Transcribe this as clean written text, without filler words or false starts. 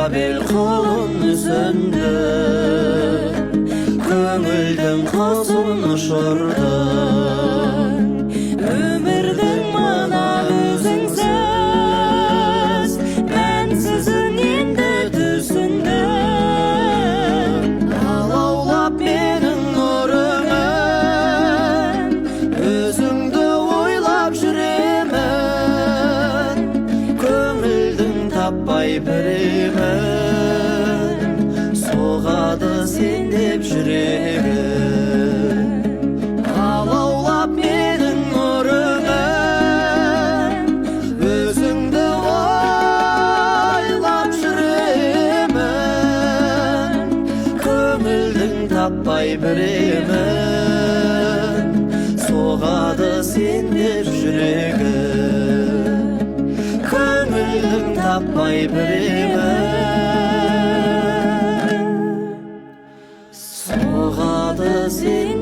бел құлын сөндü, көңілдің құсын ұшырды. Өмірдің мына өзіңсіз, мәнсізін енді түсіндім. Алаулап менің нұрымын, өзіңді ойлап жүремін. Көңілдің таппай біремін, соғады сен деп жүрегім. Алаулап менің нұрымын, өзіңді ойлап жүремін. Көңілдің таппай біремін, соғады сен деп жүрегім. Көңілдің таппай біремін, соғады сен